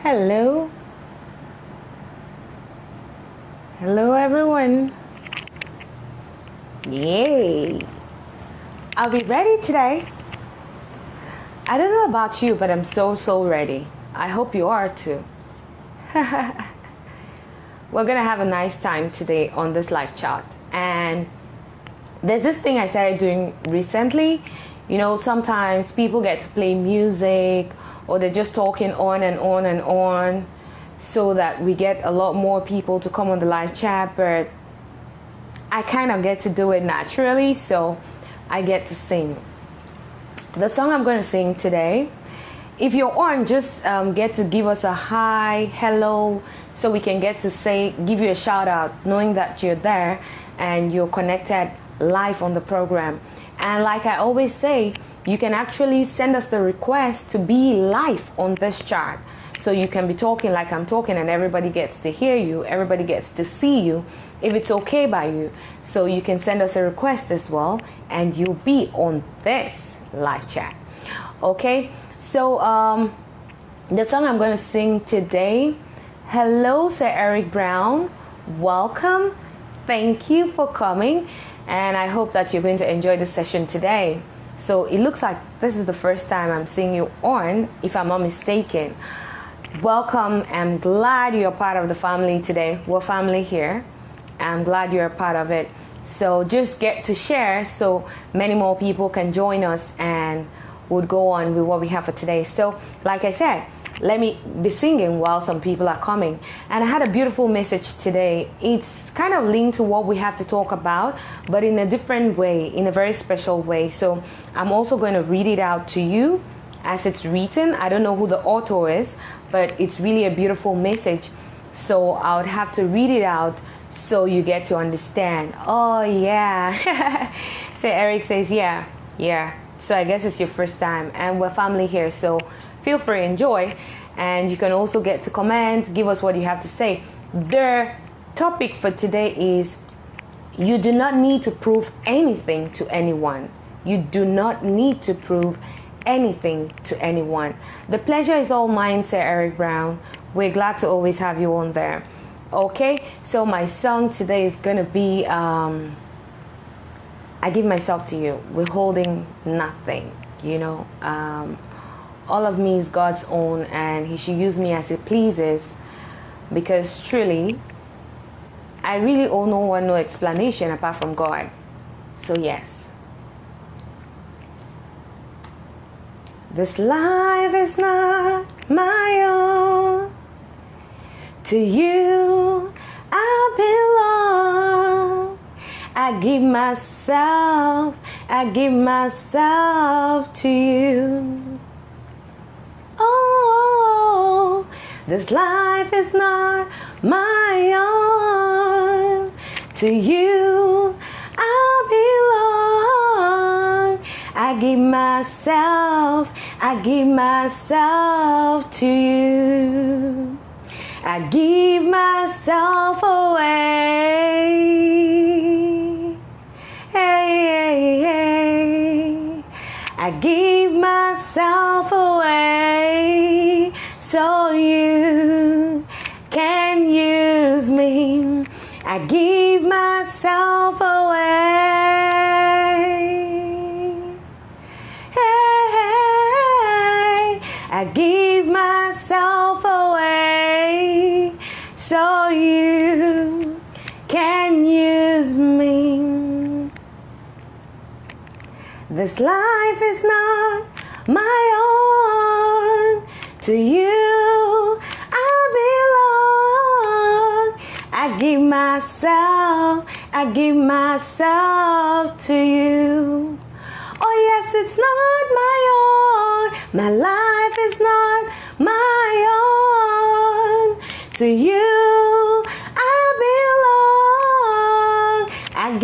Hello. Hello, everyone. Yay. I'll be ready today. I don't know about you, but I'm so ready. I hope you are too. We're going to have a nice time today on this live chat. And there's this thing I started doing recently. You know, sometimes people get to play music or they're just talking on and on and on so that we get a lot more people to come on the live chat. But I kind of get to do it naturally, so I get to sing. The song I'm going to sing today, if you're on, just get to give us a hi, hello, so we can get to give you a shout out, knowing that you're there and you're connected live on the program. And like I always say, you can actually send us the request to be live on this chat. So you can be talking like I'm talking and everybody gets to hear you, everybody gets to see you, if it's okay by you. So you can send us a request as well and you'll be on this live chat. Okay, so the song I'm going to sing today, hello Sir Eric Brown, welcome, thank you for coming, and I hope that you're going to enjoy the session today. So it looks like this is the first time I'm seeing you on, if I'm not mistaken. Welcome, I'm glad you're part of the family today. We're family here. I'm glad you're a part of it. So just get to share so many more people can join us and would go on with what we have for today. So like I said, let me be singing while some people are coming. And I had a beautiful message today. It's kind of linked to what we have to talk about, but in a different way, in a very special way. So I'm also going to read it out to you as it's written. I don't know who the author is, but it's really a beautiful message. So I would have to read it out so you get to understand. Oh yeah. So Eric says yeah. So I guess it's your first time and we're family here, so feel free, enjoy, and you can also get to comment, give us what you have to say. The topic for today is you do not need to prove anything to anyone. You do not need to prove anything to anyone. The pleasure is all mine, Sir Eric Brown. We're glad to always have you on there. Okay, so my song today is gonna be I give myself to you, withholding nothing. You know, all of me is God's own and he should use me as he pleases, because truly I really owe no one no explanation apart from God. So yes, this life is not my own. To you I belong. I give myself to you. Oh, this life is not my own. To you I belong. I give myself to you. I give myself away. Hey. I give myself away so you can use me. I give myself away. Hey. I give myself away so you can use me. This life is not my own. To you I belong. I give myself to you. Oh yes, it's not my own. My life is not my own. To you I belong. I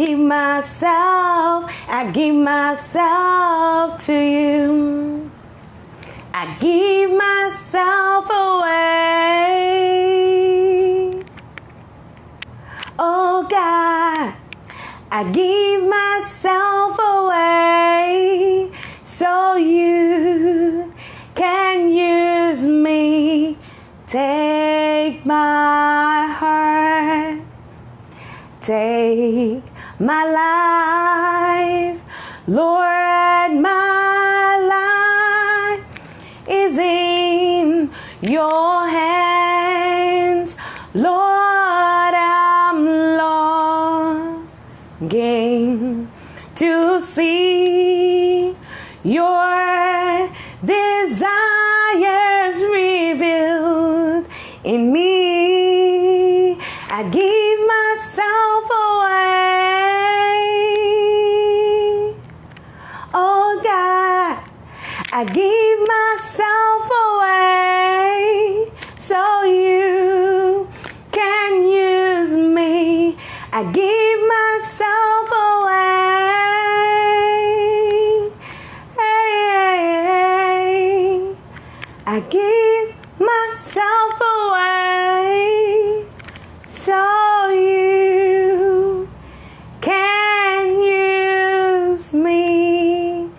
give myself to you. I give myself away. Oh God, I give myself away so you can use me Take my heart, take my life, Lord, my life is in your hands, Lord, I'm longing to see your desires revealed in me. I give myself away, oh God, I give myself away so you can use me. I give myself away, hey, I give myself away so you can use me.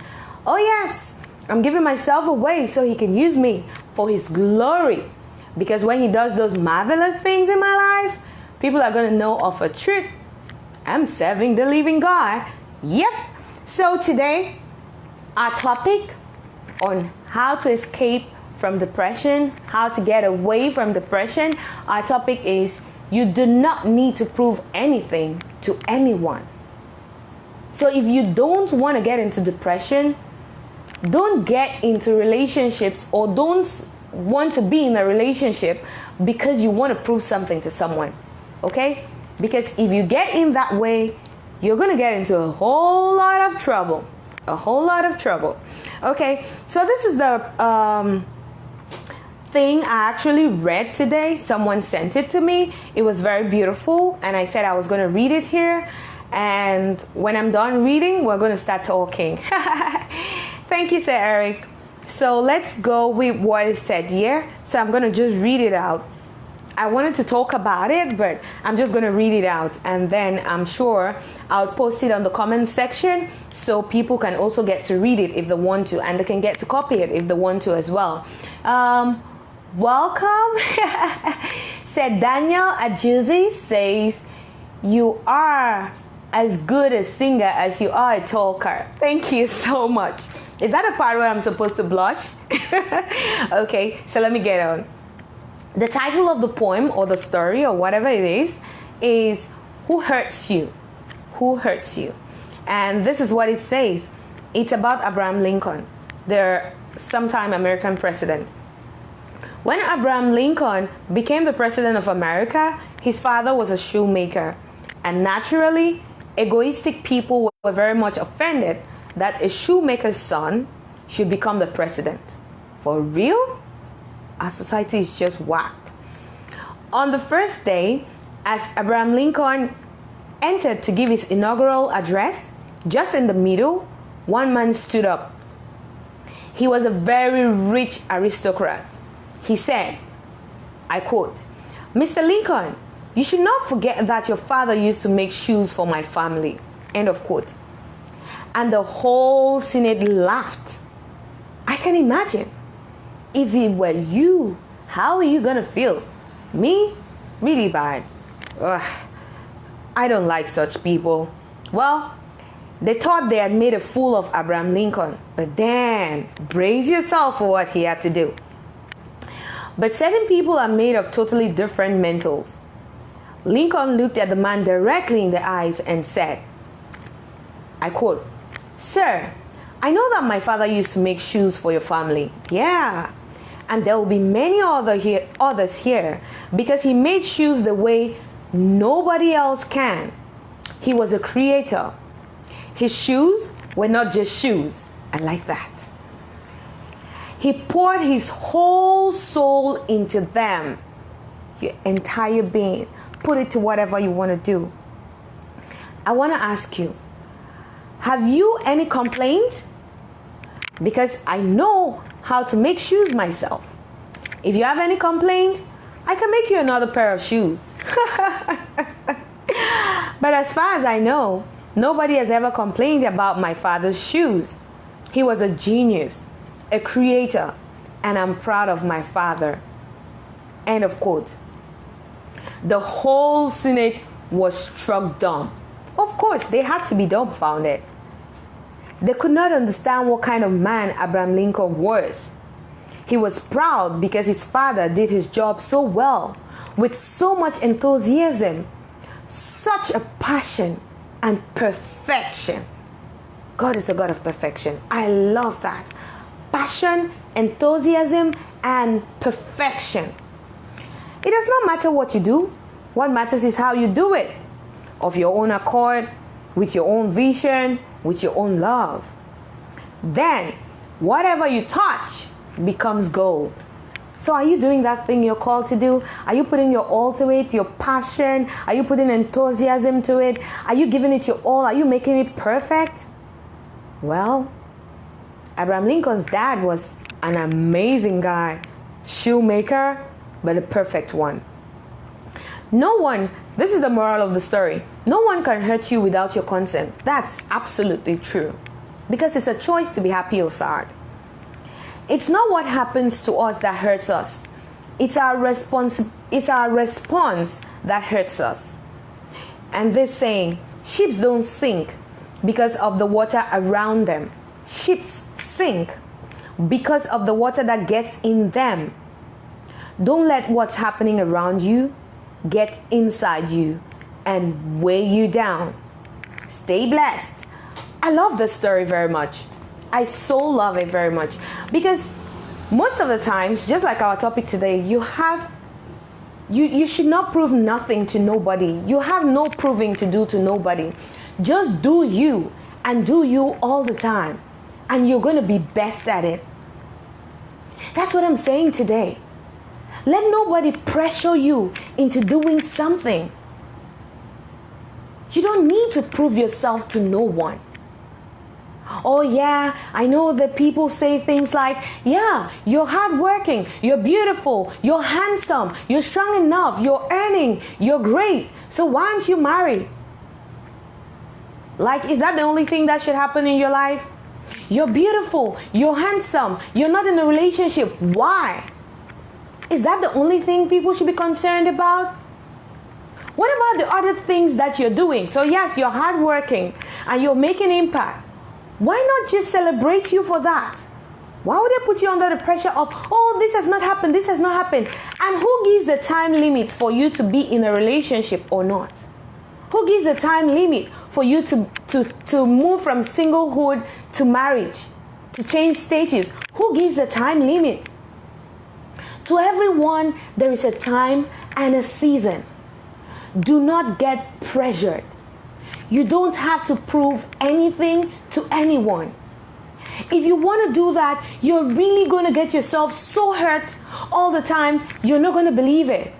Oh yes, I'm giving myself away so he can use me for his glory. Because when he does those marvelous things in my life, people are going to know of a truth. I'm serving the living God. Yep. So today, our topic on how to escape from depression, how to get away from depression, our topic is you do not need to prove anything to anyone. So if you don't want to get into depression, don't get into relationships or don't want to be in a relationship because you want to prove something to someone. Okay? Because if you get in that way, you're going to get into a whole lot of trouble. A whole lot of trouble. Okay? So this is the thing I actually read today. Someone sent it to me. It was very beautiful. And I said I was going to read it here. And when I'm done reading, we're going to start talking. Thank you, Sir Eric. So let's go with what is said here. So I'm going to just read it out. I wanted to talk about it, but I'm just going to read it out. And then I'm sure I'll post it on the comment section so people can also get to read it if they want to. And they can get to copy it if they want to as well. Welcome. Said Daniel Ajuzi says, you are as good a singer as you are a talker. Thank you so much. Is that a part where I'm supposed to blush? Okay, so let me get on. The title of the poem or the story or whatever it is Who Hurts You? Who Hurts You? And this is what it says. It's about Abraham Lincoln, the sometime American president. When Abraham Lincoln became the president of America, his father was a shoemaker. And naturally, egoistic people were very much offended that a shoemaker's son should become the president. For real? Our society is just whacked. On the first day, as Abraham Lincoln entered to give his inaugural address, just in the middle, one man stood up. He was a very rich aristocrat. He said, I quote, Mr. Lincoln, you should not forget that your father used to make shoes for my family. End of quote. And the whole Senate laughed. I can imagine. If it were you, how are you going to feel? Me? Really bad. Ugh. I don't like such people. Well, they thought they had made a fool of Abraham Lincoln. But then, brace yourself for what he had to do. But certain people are made of totally different mentals. Lincoln looked at the man directly in the eyes and said, I quote, Sir, I know that my father used to make shoes for your family. Yeah. And there will be many others here because he made shoes the way nobody else can. He was a creator. His shoes were not just shoes. I like that. He poured his whole soul into them. Your entire being. Put it to whatever you want to do. I want to ask you, have you any complaint? Because I know how to make shoes myself. If you have any complaint, I can make you another pair of shoes. But as far as I know, nobody has ever complained about my father's shoes. He was a genius, a creator, and I'm proud of my father. End of quote. The whole Senate was struck dumb. Of course, they had to be dumbfounded. They could not understand what kind of man Abraham Lincoln was. He was proud because his father did his job so well, with so much enthusiasm, such a passion and perfection. God is a God of perfection. I love that. Passion, enthusiasm, and perfection. It does not matter what you do. What matters is how you do it. Of your own accord, with your own vision, with your own love. Then, whatever you touch becomes gold. So are you doing that thing you're called to do? Are you putting your all to it, your passion? Are you putting enthusiasm to it? Are you giving it your all? Are you making it perfect? Well, Abraham Lincoln's dad was an amazing guy. Shoemaker, but a perfect one. No one, this is the moral of the story, no one can hurt you without your consent. That's absolutely true. Because it's a choice to be happy or sad. It's not what happens to us that hurts us. It's our response that hurts us. And this saying, ships don't sink because of the water around them. Ships sink because of the water that gets in them. Don't let what's happening around you get inside you and weigh you down. Stay blessed. I love this story very much. I so love it very much because most of the times, just like our topic today, you should not prove nothing to nobody. You have no proving to do to nobody. Just do you and do you all the time, and you're going to be best at it. That's what I'm saying today. Let nobody pressure you into doing something. You don't need to prove yourself to no one. Oh yeah, I know that people say things like, yeah, you're hardworking, you're beautiful, you're handsome, you're strong enough, you're earning, you're great. So why aren't you married? Like, is that the only thing that should happen in your life? You're beautiful, you're handsome, you're not in a relationship. Why? Is that the only thing people should be concerned about? What about the other things that you're doing? So yes, you're hardworking and you're making impact. Why not just celebrate you for that? Why would they put you under the pressure of, oh, this has not happened, this has not happened? And who gives the time limits for you to be in a relationship or not? Who gives the time limit for you to move from singlehood to marriage, to change status? Who gives the time limit? To everyone, there is a time and a season. Do not get pressured. You don't have to prove anything to anyone. If you want to do that, you're really going to get yourself so hurt all the time, you're not going to believe it.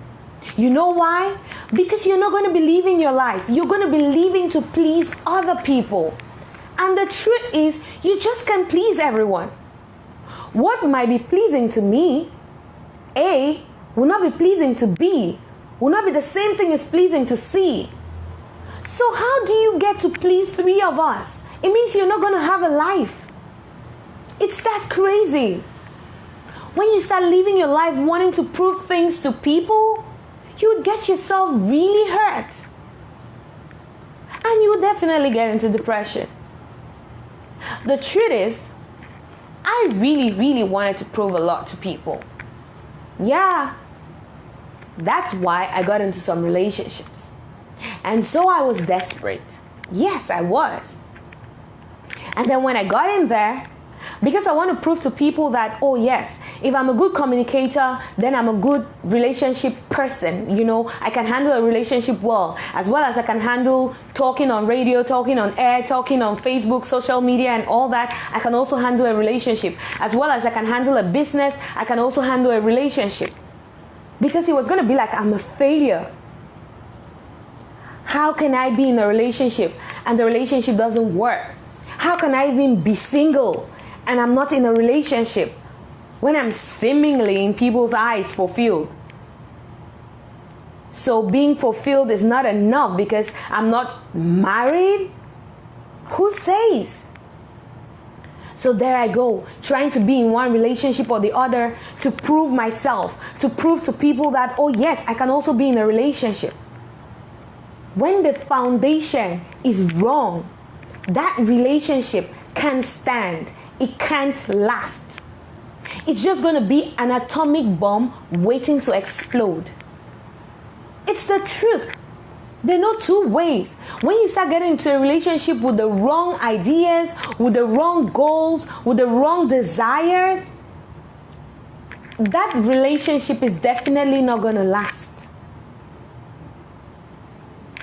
You know why? Because you're not going to believe in your life. You're going to be living to please other people. And the truth is, you just can't please everyone. What might be pleasing to me, A, will not be pleasing to B, will not be the same thing as pleasing to C. So how do you get to please three of us? It means you're not going to have a life. It's that crazy. When you start living your life wanting to prove things to people, you would get yourself really hurt. And you would definitely get into depression. The truth is, I really wanted to prove a lot to people. Yeah, that's why I got into some relationships. And so I was desperate. Yes, I was. And then when I got in there, because I want to prove to people that, oh yes, if I'm a good communicator, then I'm a good relationship person. You know, I can handle a relationship well as I can handle talking on radio, talking on air, talking on Facebook, social media and all that. I can also handle a relationship. As well as I can handle a business, I can also handle a relationship. Because it was going to be like I'm a failure. How can I be in a relationship and the relationship doesn't work? How can I even be single and I'm not in a relationship when I'm seemingly in people's eyes fulfilled? So being fulfilled is not enough because I'm not married? Who says? So there I go, trying to be in one relationship or the other to prove myself, to prove to people that, oh yes, I can also be in a relationship. When the foundation is wrong, that relationship can't stand. It can't last. It's just going to be an atomic bomb waiting to explode. It's the truth. There are no two ways. When you start getting into a relationship with the wrong ideas, with the wrong goals, with the wrong desires, that relationship is definitely not going to last.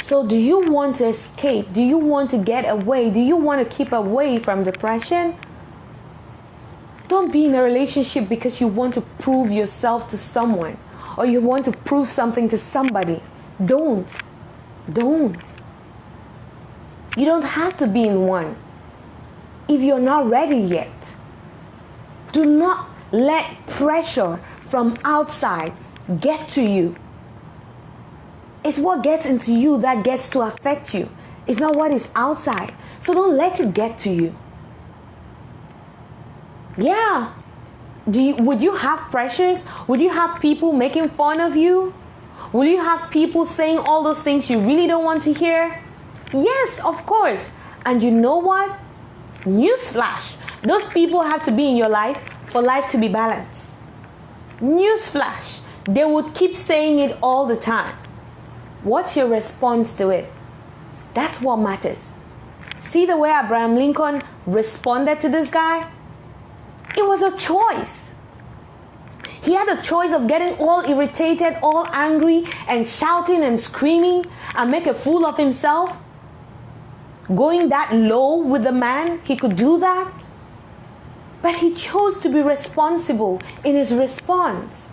So do you want to escape? Do you want to get away? Do you want to keep away from depression? Don't be in a relationship because you want to prove yourself to someone or you want to prove something to somebody. Don't. You don't have to be in one if you're not ready yet. Do not let pressure from outside get to you. It's what gets into you that gets to affect you. It's not what is outside. So don't let it get to you. Yeah. Would you have pressures? Would you have people making fun of you? Will you have people saying all those things you really don't want to hear? Yes, of course. And you know what? Newsflash. Those people have to be in your life for life to be balanced. Newsflash. They would keep saying it all the time. What's your response to it? That's what matters. See the way Abraham Lincoln responded to this guy? It was a choice. He had a choice of getting all irritated, all angry, and shouting and screaming and make a fool of himself. Going that low with the man, he could do that. But he chose to be responsible in his response.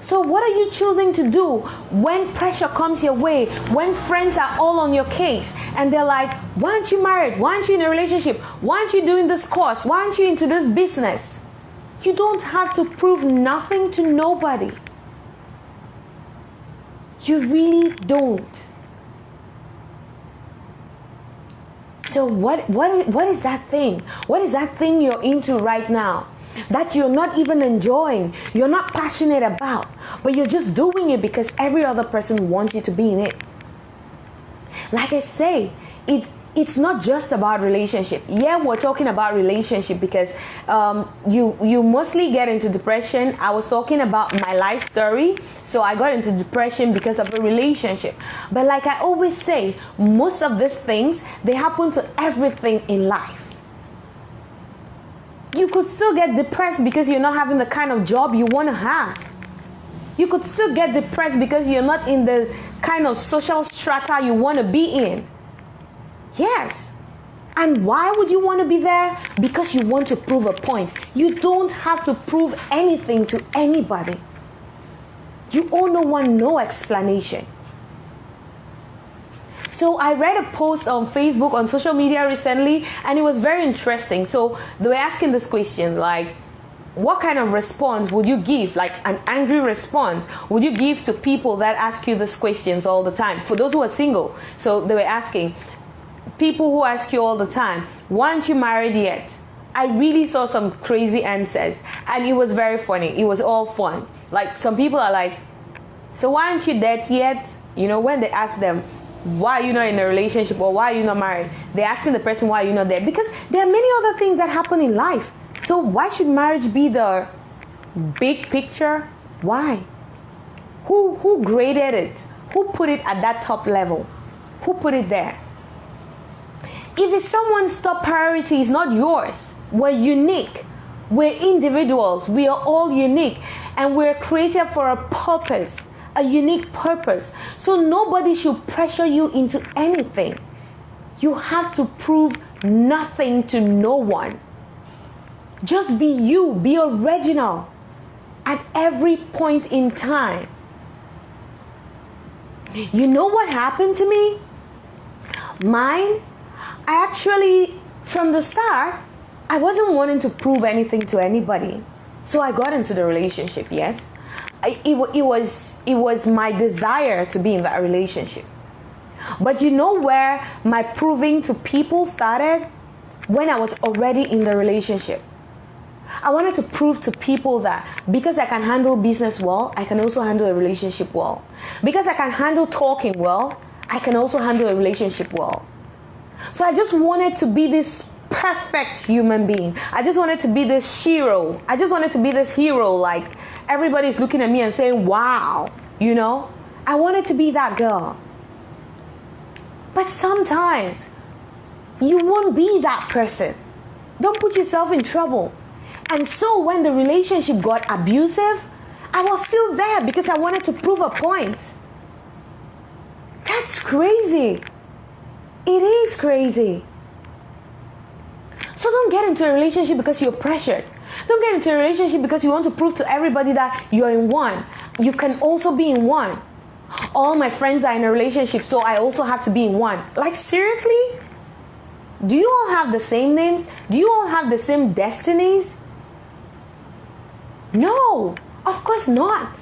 So what are you choosing to do when pressure comes your way, when friends are all on your case and they're like, why aren't you married? Why aren't you in a relationship? Why aren't you doing this course? Why aren't you into this business? You don't have to prove nothing to nobody. You really don't. So what is that thing? What is that thing you're into right now that you're not even enjoying, you're not passionate about, but you're just doing it because every other person wants you to be in it? Like I say, it's not just about relationship. Yeah, we're talking about relationship because you mostly get into depression. I was talking about my life story. So I got into depression because of a relationship. But like I always say, most of these things, they happen to everything in life. You could still get depressed because you're not having the kind of job you want to have. You could still get depressed because you're not in the kind of social strata you want to be in. Yes. And why would you want to be there? Because you want to prove a point. You don't have to prove anything to anybody. You owe no one no explanation. So I read a post on Facebook, on social media recently, and it was very interesting. So they were asking this question, like, what kind of response would you give, like an angry response, would you give to people that ask you these questions all the time? For those who are single. So they were asking, people who ask you all the time, why aren't you married yet? I really saw some crazy answers, and it was very funny. It was all fun. Like, some people are like, so why aren't you dead yet? You know, when they ask them, why are you not in a relationship or why are you not married? They're asking the person, why are you not there? Because there are many other things that happen in life. So why should marriage be the big picture? Why? Who graded it? Who put it at that top level? Who put it there? If it's someone's top priority, it's not yours. We're unique. We're individuals. We are all unique. And we're created for a purpose, a unique purpose. So nobody should pressure you into anything. You have to prove nothing to no one. Just be you. Be original at every point in time. You know what happened to me? I actually, from the start, I wasn't wanting to prove anything to anybody. So I got into the relationship, yes. It was my desire to be in that relationship. But you know where my proving to people started? when I was already in the relationship. I wanted to prove to people that because I can handle business well, I can also handle a relationship well. Because I can handle talking well, I can also handle a relationship well. So I just wanted to be this perfect human being. I just wanted to be this hero. I just wanted to be this hero, like everybody's looking at me and saying, wow, you know? I wanted to be that girl. But sometimes you won't be that person. Don't put yourself in trouble. And so when the relationship got abusive, I was still there because I wanted to prove a point. That's crazy. It is crazy. So don't get into a relationship because you're pressured. Don't get into a relationship because you want to prove to everybody that you're in one. You can also be in one. All my friends are in a relationship, so I also have to be in one. Like, seriously? Do you all have the same names? Do you all have the same destinies? No, of course not.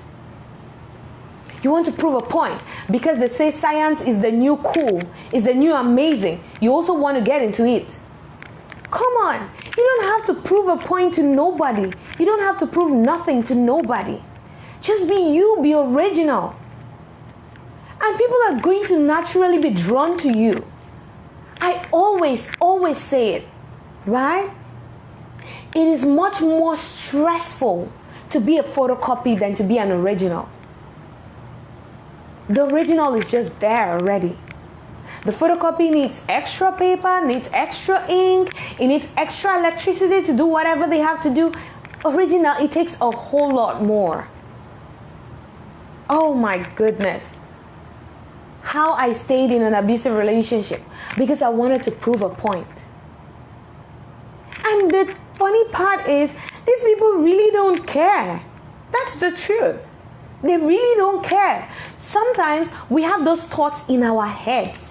You want to prove a point because they say science is the new cool, is the new amazing. You also want to get into it. Come on, you don't have to prove a point to nobody. You don't have to prove nothing to nobody. Just be you, be original. And people are going to naturally be drawn to you. I always say it, right? It is much more stressful to be a photocopy than to be an original. The original is just there already. The photocopy needs extra paper, needs extra ink, it needs extra electricity to do whatever they have to do. Original, it takes a whole lot more. Oh my goodness. How I stayed in an abusive relationship because I wanted to prove a point. And the funny part is, these people really don't care. That's the truth. They really don't care. Sometimes we have those thoughts in our heads.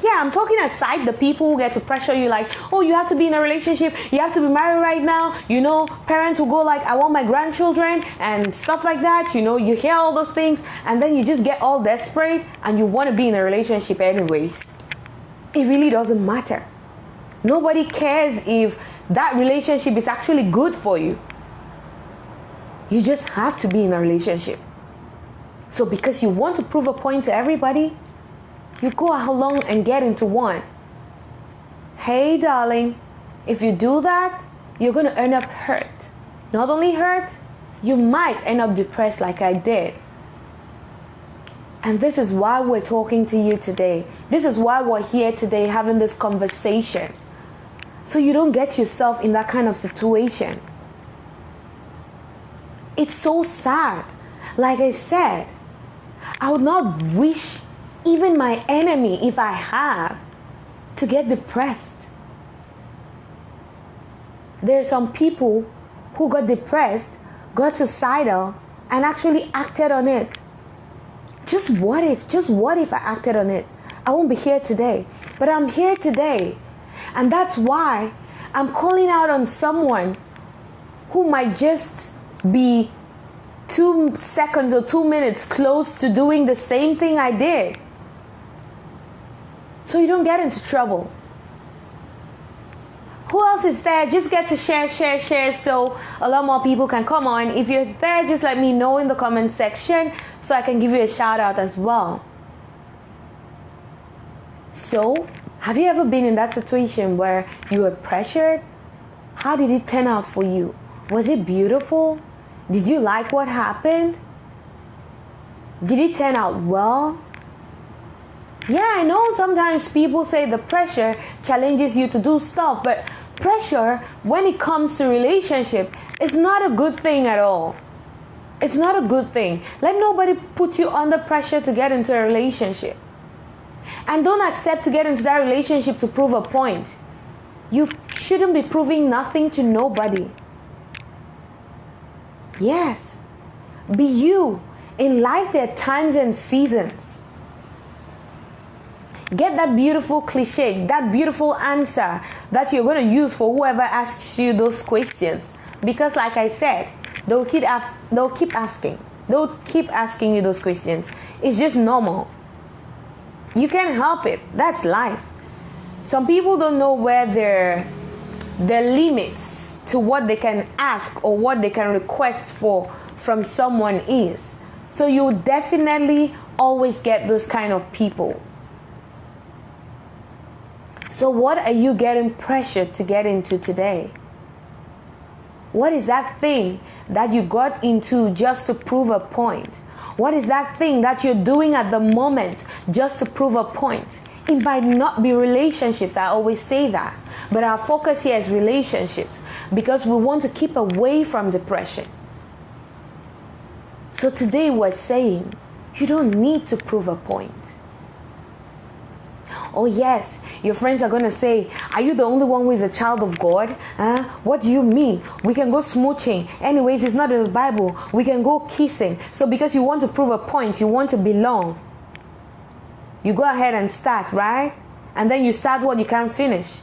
Yeah, I'm talking aside the people who get to pressure you like, oh, you have to be in a relationship, you have to be married right now. You know, parents will go like, I want my grandchildren and stuff like that. You know, you hear all those things and then you just get all desperate and you want to be in a relationship anyways. It really doesn't matter. Nobody cares if that relationship is actually good for you. You just have to be in a relationship. So because you want to prove a point to everybody, you go along and get into one. Hey, darling, if you do that, you're going to end up hurt. Not only hurt, you might end up depressed like I did. And this is why we're talking to you today. This is why we're here today having this conversation. So you don't get yourself in that kind of situation. It's so sad. Like I said, I would not wish even my enemy, if I have, to get depressed. There are some people who got depressed, got suicidal, and actually acted on it. Just what if I acted on it? I won't be here today. But I'm here today. And that's why I'm calling out on someone who might just be 2 seconds or 2 minutes close to doing the same thing I did. So you don't get into trouble. Who else is there? Just get to share so a lot more people can come on. If you're there, just let me know in the comment section so I can give you a shout out as well. So, have you ever been in that situation where you were pressured? How did it turn out for you? Was it beautiful? Did you like what happened? Did it turn out well? Yeah, I know sometimes people say the pressure challenges you to do stuff, but pressure, when it comes to relationship, it's not a good thing at all. It's not a good thing. Let nobody put you under pressure to get into a relationship. And don't accept to get into that relationship to prove a point. You shouldn't be proving nothing to nobody. Yes, be you. In life, there are times and seasons. Get that beautiful cliche, that beautiful answer that you're going to use for whoever asks you those questions. Because like I said, they'll keep asking. They'll keep asking you those questions. It's just normal. You can't help it. That's life. Some people don't know where their limits to what they can ask or what they can request for from someone is. So you definitely always get those kind of people. So what are you getting pressured to get into today? What is that thing that you got into just to prove a point? What is that thing that you're doing at the moment just to prove a point? It might not be relationships, I always say that. But our focus here is relationships because we want to keep away from depression. So today we're saying, you don't need to prove a point. Oh yes, your friends are going to say, are you the only one who is a child of God? What do you mean? We can go smooching. Anyways, it's not in the Bible. We can go kissing. So because you want to prove a point, you want to belong, you go ahead and start, right? And then you start what you can't finish.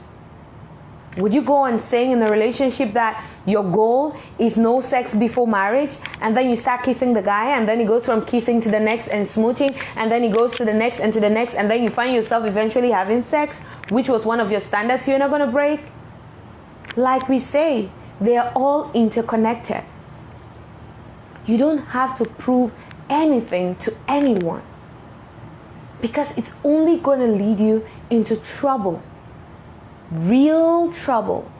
Would you go on saying in a relationship that your goal is no sex before marriage, and then you start kissing the guy, and then he goes from kissing to the next and smooching, and then he goes to the next and to the next, and then you find yourself eventually having sex, which was one of your standards you're not going to break? Like we say, they are all interconnected. You don't have to prove anything to anyone because it's only going to lead you into trouble. Real trouble.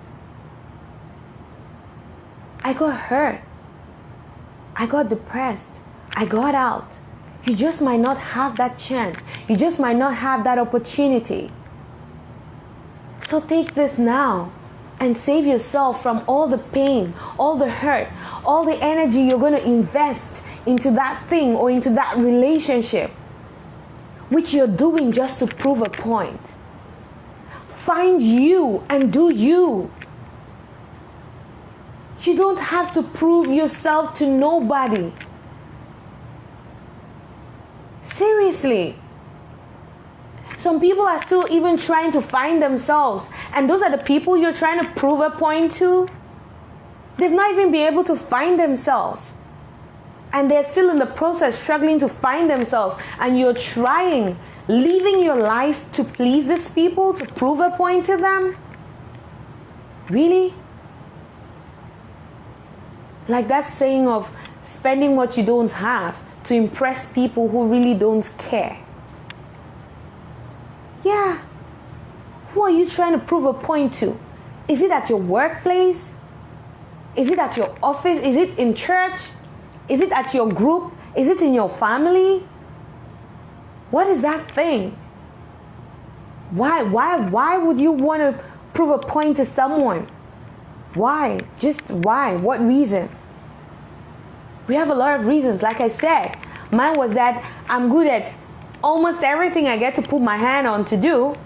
I got hurt. I got depressed. I got out. You just might not have that chance. You just might not have that opportunity. So take this now and save yourself from all the pain, all the hurt, all the energy you're going to invest into that thing or into that relationship, which you're doing just to prove a point. Find you and do you. You don't have to prove yourself to nobody. Seriously. Some people are still even trying to find themselves. And those are the people you're trying to prove a point to. They've not even been able to find themselves. And they're still in the process struggling to find themselves. And you're trying, living your life to please these people, to prove a point to them? Really? Like that saying of spending what you don't have to impress people who really don't care. Yeah. Who are you trying to prove a point to? Is it at your workplace? Is it at your office? Is it in church? Is it at your group? Is it in your family? What is that thing? Why would you want to prove a point to someone? Why? Just why? What reason? We have a lot of reasons. Like I said, mine was that I'm good at almost everything I get to put my hand on to do.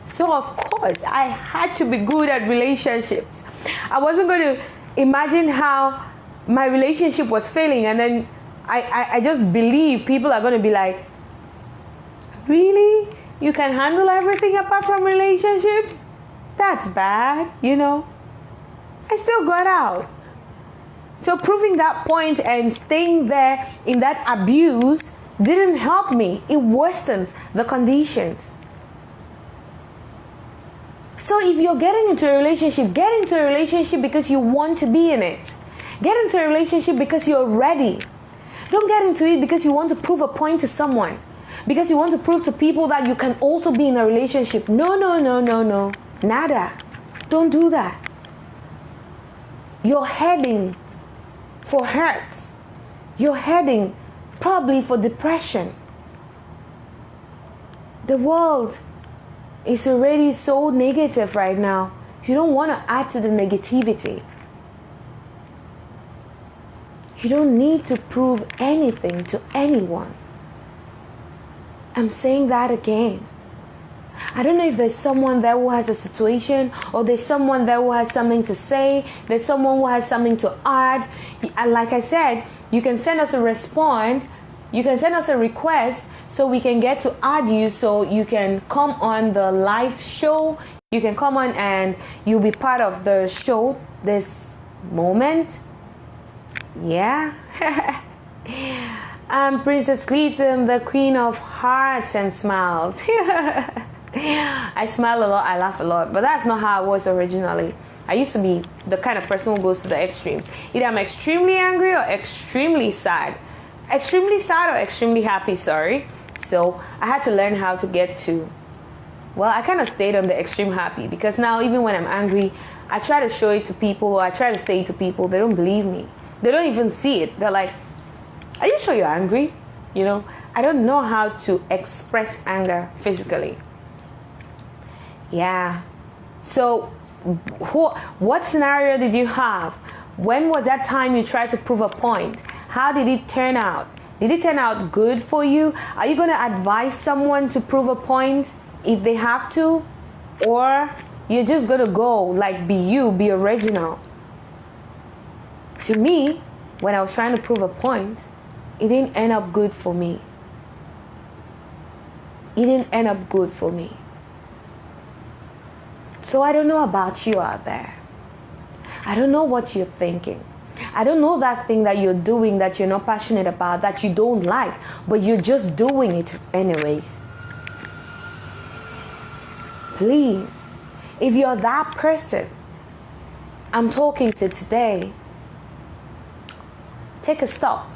So of course, I had to be good at relationships. I wasn't going to imagine how my relationship was failing, and then I just believe people are going to be like, really? You can handle everything apart from relationships? That's bad, you know. I still got out. So proving that point and staying there in that abuse didn't help me. It worsened the conditions. So if you're getting into a relationship, get into a relationship because you want to be in it. Get into a relationship because you're ready. Don't get into it because you want to prove a point to someone. Because you want to prove to people that you can also be in a relationship. No. Nada. Don't do that. You're heading for hurts. You're heading probably for depression. The world is already so negative right now. You don't want to add to the negativity. You don't need to prove anything to anyone. I'm saying that again. I don't know if there's someone there who has a situation, or there's someone there who has something to say, there's someone who has something to add. And like I said, you can send us a response, you can send us a request so we can get to add you, so you can come on the live show. You can come on and you'll be part of the show this moment. Yeah. I'm Princess Clitin, the Queen of Hearts and Smiles. I smile a lot, I laugh a lot, but that's not how I was originally. I used to be the kind of person who goes to the extremes. Either I'm extremely angry or extremely sad. Extremely sad or extremely happy, sorry. So I had to learn how to get to, well, I kind of stayed on the extreme happy, because now even when I'm angry, I try to show it to people, or I try to say it to people. They don't believe me. They don't even see it. They're like, are you sure you're angry? You know, I don't know how to express anger physically. Yeah. So what scenario did you have? When was that time you tried to prove a point? How did it turn out? Did it turn out good for you? Are you going to advise someone to prove a point if they have to? Or you're just going to go like be you, be original? To me, when I was trying to prove a point, it didn't end up good for me. It didn't end up good for me. So I don't know about you out there. I don't know what you're thinking. I don't know that thing that you're doing that you're not passionate about, that you don't like, but you're just doing it anyways. Please, if you're that person I'm talking to today, take a stop,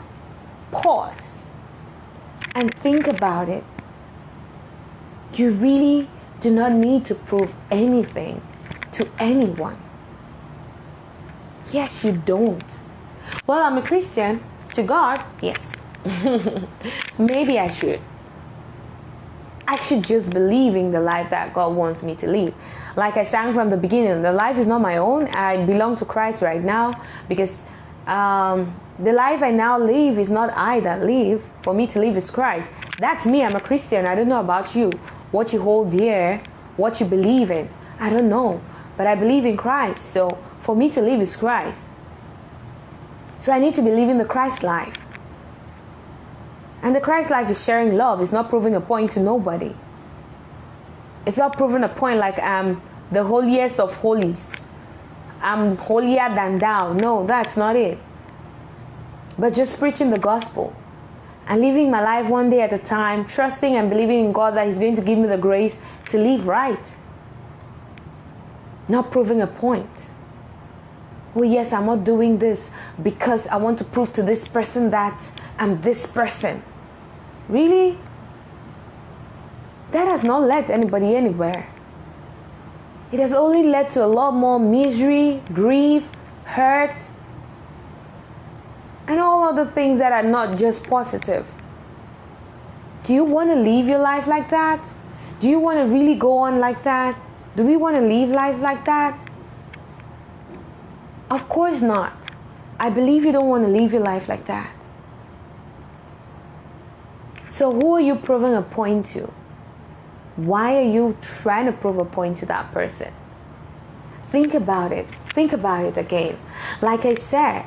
pause, and think about it. You really do not need to prove anything to anyone. Yes, you don't. Well, I'm a Christian. To God, yes. Maybe I should. I should just believe in the life that God wants me to live. Like I sang from the beginning, the life is not my own. I belong to Christ right now, because the life I now live is not I that live. For me to live is Christ. That's me. I'm a Christian. I don't know about you. What you hold dear, what you believe in, I don't know. But I believe in Christ. So for me to live is Christ. So I need to be living the Christ life. And the Christ life is sharing love. It's not proving a point to nobody. It's not proving a point like I'm the holiest of holies. I'm holier than thou. No, that's not it. But just preaching the gospel and living my life one day at a time, trusting and believing in God that He's going to give me the grace to live right. Not proving a point. Oh yes, I'm not doing this because I want to prove to this person that I'm this person. Really? That has not led anybody anywhere. It has only led to a lot more misery, grief, hurt, and all other things that are not just positive. Do you want to live your life like that? Do you want to really go on like that? Do we want to live life like that? Of course not. I believe you don't want to live your life like that. So who are you proving a point to? Why are you trying to prove a point to that person? Think about it. Think about it again. Like I said,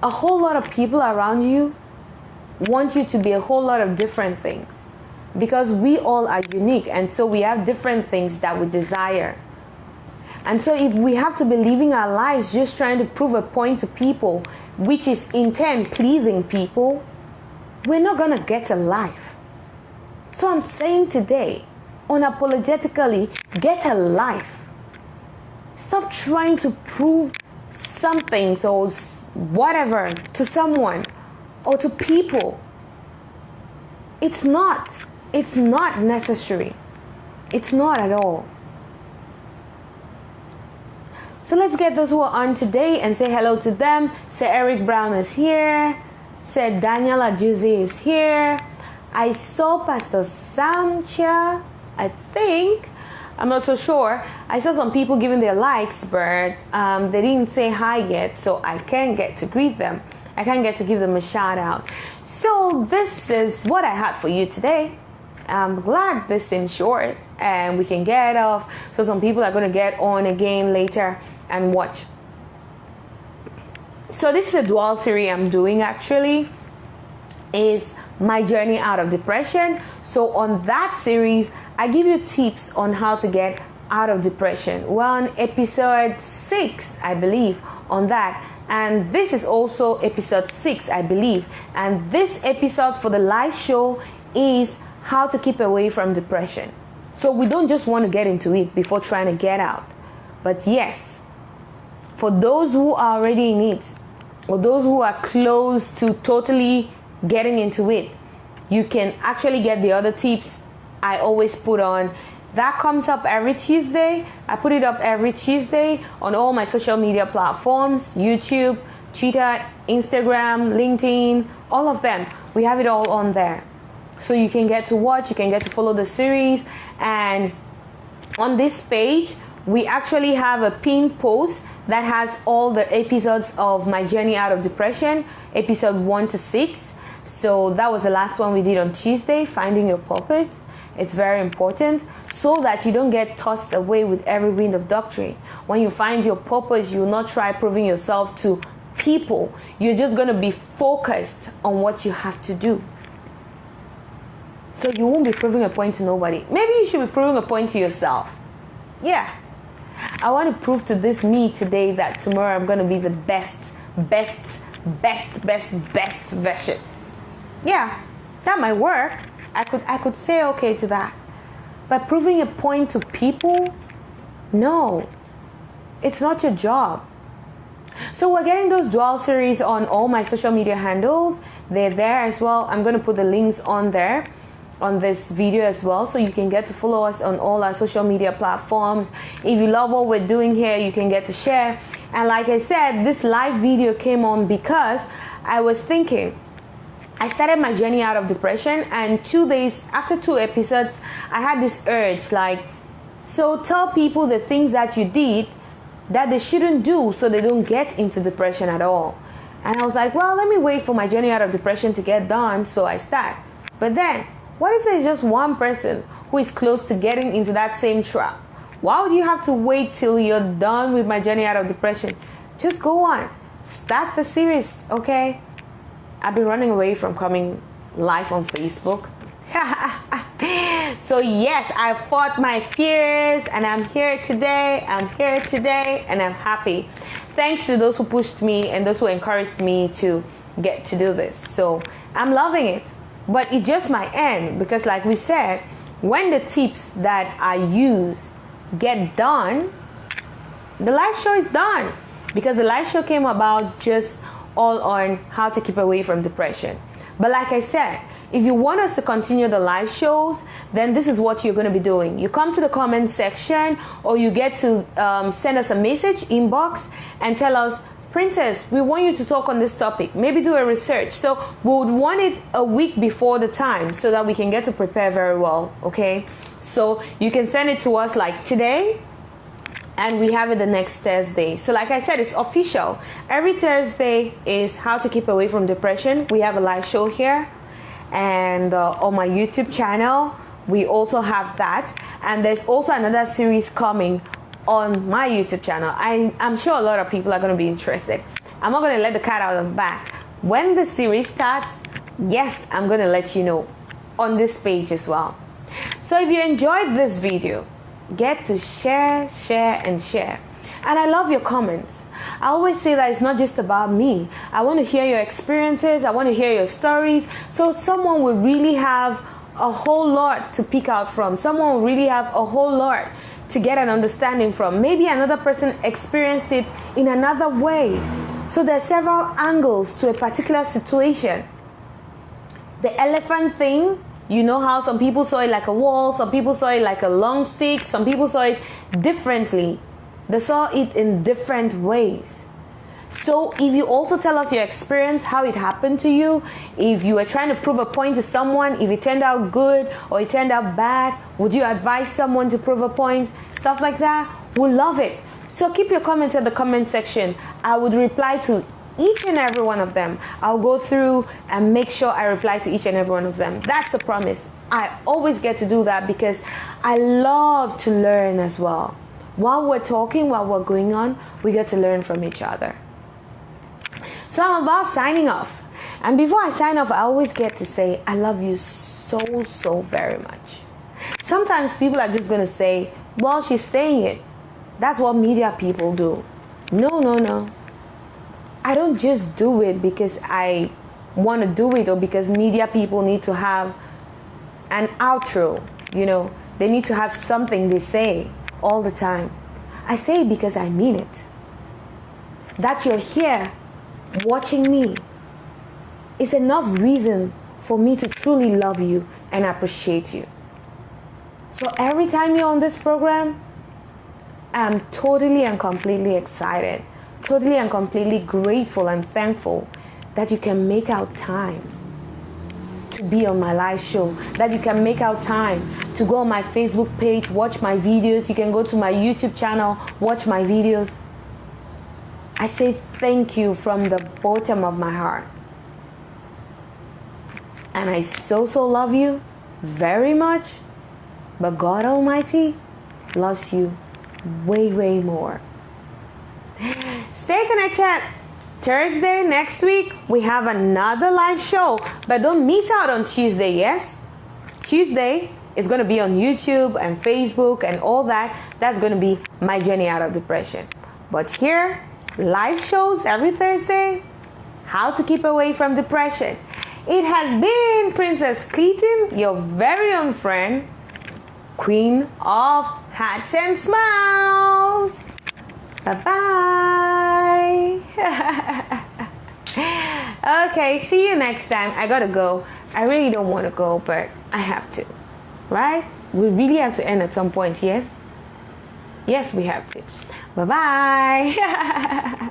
a whole lot of people around you want you to be a whole lot of different things, because we all are unique, and so we have different things that we desire. And so if we have to be living our lives just trying to prove a point to people, which is in turn pleasing people, we're not going to get a life. So I'm saying today, unapologetically, get a life. Stop trying to prove something or whatever to someone or to people. It's not necessary. It's not at all. So let's get those who are on today and say hello to them. Say Eric Brown is here. Say Daniel Ajuzi is here. I saw Pastor Samcha, I think. I'm not so sure. I saw some people giving their likes, but they didn't say hi yet, so I can't get to greet them. I can't get to give them a shout out. So this is what I had for you today. I'm glad this seemed short and we can get off. So some people are going to get on again later and watch. So this is a dual series I'm doing actually. Is my journey out of depression. So on that series, I give you tips on how to get out of depression. We're on episode 6, I believe, on that. And this is also episode 6, I believe. And this episode for the live show is how to keep away from depression. So we don't just want to get into it before trying to get out. But yes, for those who are already in it, or those who are close to totally getting into it, you can actually get the other tips I always put on. That comes up every Tuesday. I put it up every Tuesday on all my social media platforms, YouTube, Twitter, Instagram, LinkedIn, all of them. We have it all on there. So you can get to watch, you can get to follow the series. And on this page, we actually have a pinned post that has all the episodes of my journey out of depression, episode 1 to 6. So that was the last one we did on Tuesday, finding your purpose. It's very important so that you don't get tossed away with every wind of doctrine. When you find your purpose, you will not try proving yourself to people. You're just going to be focused on what you have to do. So you won't be proving a point to nobody. Maybe you should be proving a point to yourself. Yeah. I want to prove to this me today that tomorrow I'm going to be the best version. Yeah, that might work. I could say okay to that. But proving a point to people, no. It's not your job. So we're getting those dual series on all my social media handles. They're there as well. I'm going to put the links on there on this video as well, so you can get to follow us on all our social media platforms. If you love what we're doing here, you can get to share. And like I said, this live video came on because I was thinking, I started my journey out of depression, and 2 days after 2 episodes, I had this urge like, so tell people the things that you did that they shouldn't do so they don't get into depression at all. And I was like, well, let me wait for my journey out of depression to get done, so I start. But then, what if there's just one person who is close to getting into that same trap? Why would you have to wait till you're done with my journey out of depression? Just go on. Start the series, okay? I've been running away from coming live on Facebook. So yes, I fought my fears and I'm here today. And I'm happy. Thanks to those who pushed me and those who encouraged me to get to do this. So I'm loving it. But it just might end because, like we said, when the tips that I use get done, the live show is done. Because the live show came about just all on how to keep away from depression. But like I said, if you want us to continue the live shows, then this is what you're going to be doing. You come to the comment section, or you get to send us a message inbox and tell us, Princess, we want you to talk on this topic. Maybe do a research. So we would want it a week before the time so that we can get to prepare very well, okay? So you can send it to us like today, and we have it the next Thursday. So like I said, it's official. Every Thursday is how to keep away from depression. We have a live show here, and on my YouTube channel, we also have that. And there's also another series coming on my YouTube channel. I'm sure a lot of people are going to be interested. I'm not going to let the cat out of the bag. When the series starts, yes, I'm going to let you know on this page as well. So if you enjoyed this video, get to share. And I love your comments. I always say that it's not just about me. I want to hear your experiences. I want to hear your stories. So someone will really have a whole lot to pick out from. Someone will really have a whole lot to get an understanding from. Maybe another person experienced it in another way. So there's several angles to a particular situation. The elephant thing, you know how some people saw it like a wall, some people saw it like a long stick, some people saw it differently. They saw it in different ways. So if you also tell us your experience, how it happened to you, if you were trying to prove a point to someone, if it turned out good or it turned out bad, would you advise someone to prove a point? Stuff like that, we'll love it. So keep your comments in the comment section. I would reply to each and every one of them. I'll go through and make sure I reply to each and every one of them. That's a promise. I always get to do that because I love to learn as well. While we're talking, while we're going on, we get to learn from each other. So I'm about signing off. And before I sign off, I always get to say, I love you so very much. Sometimes people are just going to say, well, she's saying it. That's what media people do. No. I don't just do it because I want to do it or because media people need to have an outro. You know, they need to have something they say all the time. I say it because I mean it. That you're here watching me is enough reason for me to truly love you and appreciate you. So every time you're on this program, I'm totally and completely excited, totally and completely grateful and thankful that you can make out time to be on my live show, that you can make out time to go on my Facebook page, watch my videos. You can go to my YouTube channel, watch my videos. I say thank you from the bottom of my heart. And I so love you very much, but God Almighty loves you way more. Stay connected. Thursday next week we have another live show, but don't miss out on Tuesday. Yes, Tuesday is going to be on YouTube and Facebook and all that. That's going to be my journey out of depression. But here, live shows every Thursday. How to keep away from depression. It has been Princess Clitin, your very own friend, Queen of Hats and Smiles. Bye-bye. Okay, see you next time. I gotta go. I really don't want to go, but I have to. Right? We really have to end at some point, yes? Yes, we have to. Bye-bye.